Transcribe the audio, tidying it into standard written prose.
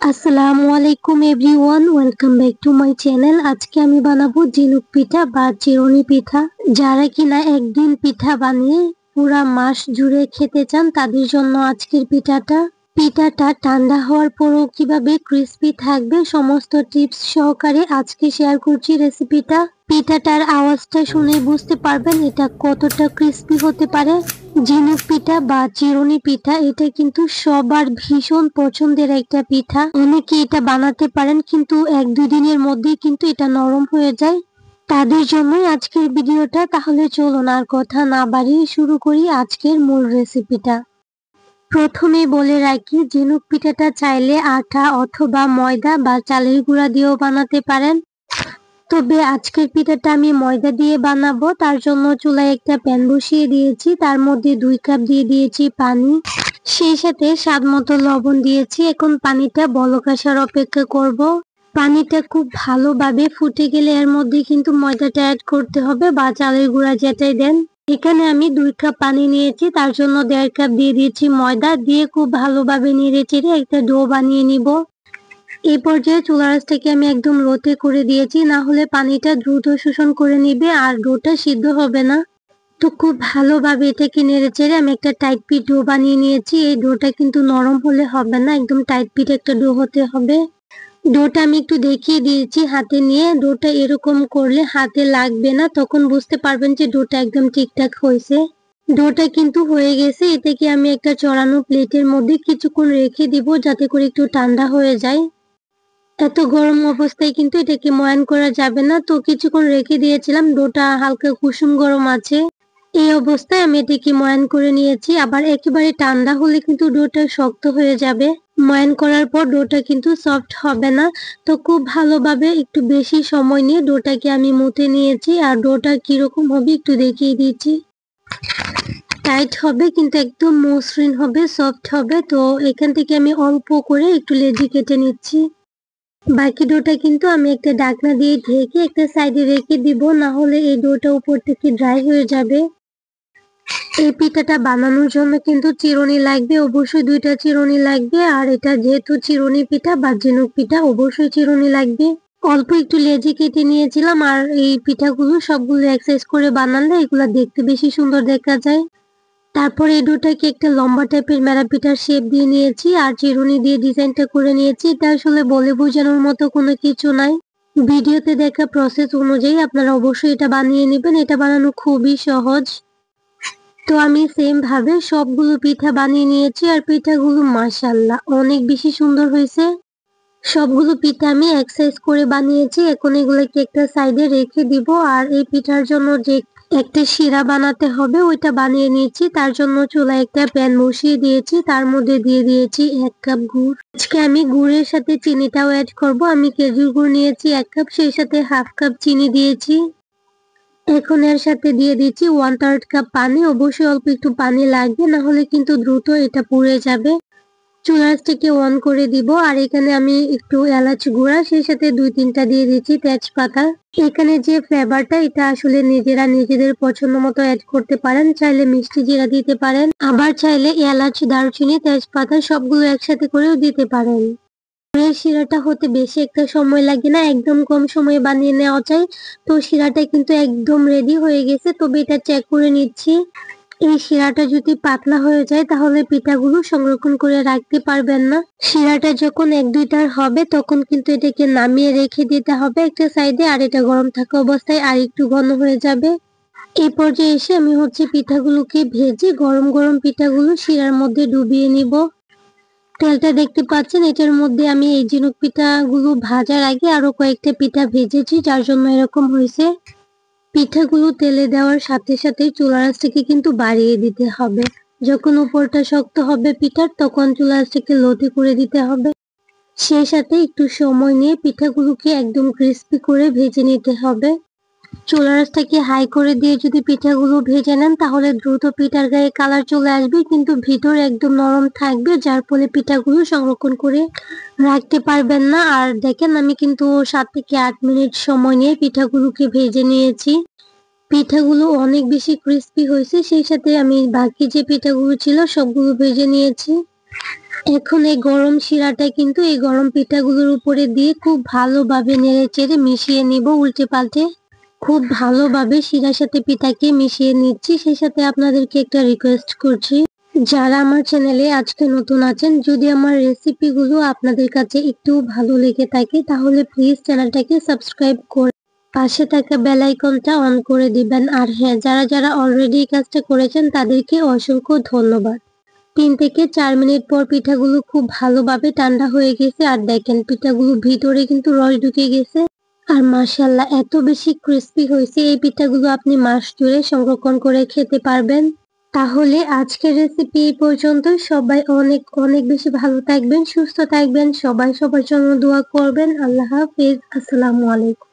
আসসালামু আলাইকুম everyone, welcome back to my channel. আজকে আমি বানাবো ঝিনুক পিঠা বা চিরুনি পিঠা। যারা কিনা একদিন পিঠা বানিয়ে পুরা মাস জুড়ে খেতে চান তাদের জন্য আজকের পিঠাটা ঠান্ডা হওয়ার পরও কিভাবে ক্রিস্পি থাকবে সমস্ত টিপস সহকারে আজকে শেয়ার করছি রেসিপিটা। পিঠাটার আওয়াজটা শুনে বুঝতে পারবেন এটা কতটা ক্রিস্পি হতে পারে। ঝিনুক পিঠা বা চিরুনি পিঠা এটা কিন্তু সবার ভীষণ পছন্দের একটা পিঠা। অনেকে এটা বানাতে পারেন কিন্তু 1-2 দিনের মধ্যেই কিন্তু এটা নরম হয়ে যায়। তাদের জন্যই আজকের ভিডিওটা। তাহলে চলুন আর কথা না বাড়িয়ে শুরু করি আজকের মূল রেসিপিটা। প্রথমে বলে রাখি, ঝিনুক পিঠাটা চাইলে আটা অথবা ময়দা বা চালের গুঁড়া দিয়েও বানাতে পারেন, তবে আজকের পিঠাটা আমি ময়দা দিয়ে বানাবো। তার জন্য চুলায় একটা প্যান বসিয়ে দিয়েছি, তার মধ্যে 2 কাপ দিয়ে দিয়েছি পানি, সেই সাথে স্বাদ মতো লবণ দিয়েছি। এখন পানিটা বলক আসার অপেক্ষা করব। পানিটা খুব ভালোভাবে ফুটে গেলে এর মধ্যে কিন্তু ময়দাটা অ্যাড করতে হবে বা চালের গুঁড়া যেটাই দেন। এখানে আমি 2 কাপ পানি নিয়েছি, তার জন্য 1.5 কাপ দিয়ে দিয়েছি ময়দা, দিয়ে খুব ভালোভাবে নেড়ে চেড়ে একটা ডো বানিয়ে নিব। এই পর্যায়ে চুলার আঁচটাকে আমি একদম লোতে করে দিয়েছি, না হলে পানিটা দ্রুত শোষণ করে নিবে আর ডোটা সিদ্ধ হবে না। তো খুব ভালোভাবে এটাকে নেড়ে চেড়ে আমি একটা টাইট পিট ডো বানিয়ে নিয়েছি। এই ডোটা কিন্তু নরম হলে হবে না, একদম টাইট পিট একটা ডো হতে হবে। ডোটা আমি একটু দেখিয়ে দিয়েছি হাতে নিয়ে। ডোটা এরকম করলে হাতে লাগবে না, তখন বুঝতে পারবেন যে ডোটা একদম ঠিকঠাক হয়েছে। ডোটা কিন্তু হয়ে গেছে। এটাকে আমি একটা চড়ানো প্লেটের মধ্যে কিছুক্ষণ রেখে দিব যাতে করে একটু ঠান্ডা হয়ে যায়। এত গরম অবস্থায় কিন্তু এটাকে ময়ান করা যাবে না, তো কিছুক্ষণ রেখে দিয়েছিলাম। ডোটা হালকা কুসুম গরম আছে, এই অবস্থায় আমি এটাকে ময়ান করে নিয়েছি। আবার একেবারে ঠান্ডা হলে কিন্তু ডোটা শক্ত হয়ে যাবে, ময়ান করার পর ডোটা কিন্তু সফট হবে না। তো খুব ভালোভাবে একটু বেশি সময় নিয়ে ডোটাকে আমি মুথে নিয়েছি। আর ডোটা কিরকম হবে একটু দেখিয়ে দিয়েছি। টাইট হবে কিন্তু একদম মসৃণ হবে, সফট হবে। তো এখান থেকে আমি অল্প করে একটু লেচি কেটে নিচ্ছি। বাকি ডোটা কিন্তু আমি একটা ঢাকনা দিয়ে ঢেকে একটা সাইডে রেখে দিব, না হলে এই ডোটা উপর থেকে ড্রাই হয়ে যাবে। এই পিঠাটা বানানোর জন্য কিন্তু চিরুনি লাগবে, অবশ্যই 2টা চিরুনি লাগবে। আর এটা যেহেতু চিরুনি পিঠা বা ঝিনুক পিঠা, অবশ্যই চিরুনি লাগবে। অল্প একটু লেচি কেটে নিয়েছিলাম। আর এই পিঠাগুলো সবগুলো এক সাইজ করে বানালে এগুলা দেখতে বেশি সুন্দর দেখা যায়। তারপর এই ডোটাকে একটা লম্বা টাইপের মেরা পিঠার শেপ দিয়ে নিয়েছি আর চিরুনি দিয়ে ডিজাইনটা করে নিয়েছি। এটা আসলে বলে বোঝানোর মতো কোনো কিছু নাই, ভিডিওতে দেখা প্রসেস অনুযায়ী আপনারা অবশ্যই এটা বানিয়ে নেবেন। এটা বানানো খুবই সহজ। তো আমি সেম ভাবে সবগুলো পিঠা বানিয়ে নিয়েছি আর পিঠাগুলো মাশাআল্লাহ অনেক বেশি সুন্দর হয়েছে। সবগুলো পিঠা আমি এক সাইজ করে বানিয়েছি। এখন এগুলোকে একটা সাইডে রেখে দিব। আর এই পিঠার জন্য যে একটা শিরা বানাতে হবে ওইটা বানিয়ে নিয়েছি। তার জন্য চুলায় একটা প্যান বসিয়ে দিয়েছি, তার মধ্যে দিয়ে দিয়েছি 1 কাপ গুড়। আজকে আমি গুড়ের সাথে চিনিটাও অ্যাড করব। আমি খেজুর গুড় নিয়েছি 1 কাপ, সেই সাথে 1/2 কাপ চিনি দিয়েছি। এখন এর সাথে দিয়ে দিচ্ছি 1/3 কাপ পানি। অবশ্যই অল্প একটু পানি লাগবে, না হলে কিন্তু দ্রুত এটা পুড়ে যাবে। চুলাটাকে অন করে দিব। আর এখানে আমি একটু এলাচ গুঁড়া, সেই সাথে 2-3টা দিয়ে দিচ্ছি তেজপাতা। এখানে যে ফ্লেভারটা এটা আসলে নিজেরা নিজেদের পছন্দ মতো অ্যাড করতে পারেন, চাইলে মিষ্টি জিরা দিতে পারেন, আবার চাইলে এলাচ, দারুচিনি, তেজপাতা সবগুলো একসাথে করেও দিতে পারেন। এই শিরাটা হতে বেশি একটা সময় লাগে না, একদম কম সময়ে বানিয়ে নেওয়া যায়। তো শিরাটা কিন্তু একদম রেডি হয়ে গেছে, তবে এটা চেক করে নিচ্ছি। এই শিরাটা যদি পাতলা হয়ে যায় তাহলে পিঠাগুলো সংরক্ষণ করে রাখতে পারবেন না। শিরাটা যখন 1-2টার হবে তখন কিন্তু এটাকে নামিয়ে রেখে দিতে হবে একটা সাইডে। আর এটা গরম থাকা অবস্থায় আর একটু ঘন হয়ে যাবে। এই পর্যায়ে এসে আমি পিঠাগুলোকে ভেজে গরম গরম পিঠাগুলো শিরার মধ্যে ডুবিয়ে নিব। তেলটা দেখতে পাচ্ছেন, এটার মধ্যে আমি এই ঝিনুক পিঠাগুলো ভাজার আগে আরো কয়েকটা পিঠা ভেজেছি, যার জন্য এরকম হয়েছে। পিঠাগুলো তেলে দেওয়ার সাথে সাথে চুলার আঁচটাকে কিন্তু বাড়িয়ে দিতে হবে। যখন উপরটা শক্ত হবে পিঠার তখন চুলার আঁচটাকে লোতে করে দিতে হবে। সেই সাথে একটু সময় নিয়ে পিঠাগুলোকে একদম ক্রিস্পি করে ভেজে নিতে হবে। চুলার আঁচটাকে হাই করে দিয়ে যদি পিঠাগুলো ভেজে নেন তাহলে দ্রুত পিঠার গায়ে কালার চলে আসবে, কিন্তু ভিতর একদম নরম থাকবে, যার ফলে পিঠাগুলো সংরক্ষণ করে রাখতে পারবেন না। আর দেখেন আমি কিন্তু 7 থেকে 8 মিনিট সময় নিয়ে পিঠাগুলোকে ভেজে নিয়েছি। পিঠাগুলো অনেক বেশি ক্রিস্পি হয়েছে, সেই সাথে আমি বাকি যে পিঠাগুলো ছিল সবগুলো ভেজে নিয়েছি। এখন এই গরম শিরাটা কিন্তু এই গরম পিঠাগুলোর উপরে দিয়ে খুব ভালোভাবে নেড়ে চেড়ে মিশিয়ে নিব উল্টে পাল্টে। খুব ভালোভাবে শিরার সাথে পিঠাকে মিশিয়ে নিচ্ছি। সেই সাথে আপনাদেরকে একটা রিকোয়েস্ট করছি, যারা আমার চ্যানেলে আজকে নতুন আছেন, যদি আমার রেসিপিগুলো আপনাদের কাছে একটু ভালো লেগে থাকে তাহলে প্লিজ চ্যানেলটাকে সাবস্ক্রাইব করে পাশে থাকা বেল আইকনটা অন করে দিবেন। আর হ্যাঁ, যারা যারা অলরেডি এই কাজটা করেছেন তাদেরকে অসংখ্য ধন্যবাদ। 3 থেকে 4 মিনিট পর পিঠাগুলো খুব ভালোভাবে ঠান্ডা হয়ে গেছে। আর দেখেন পিঠাগুলো ভিতরে কিন্তু রস ঢুকে গেছে। আর মাশাআল্লাহ এত বেশি ক্রিস্পি হয়েছে, এই পিঠাগুলো আপনি মাস জুড়ে সংরক্ষণ করে খেতে পারবেন। তাহলে আজকের রেসিপি এই পর্যন্ত। সবাই অনেক অনেক বেশি ভালো থাকবেন, সুস্থ থাকবেন, সবাই সবার জন্য দোয়া করবেন। আল্লাহ হাফেজ, আসসালামু আলাইকুম।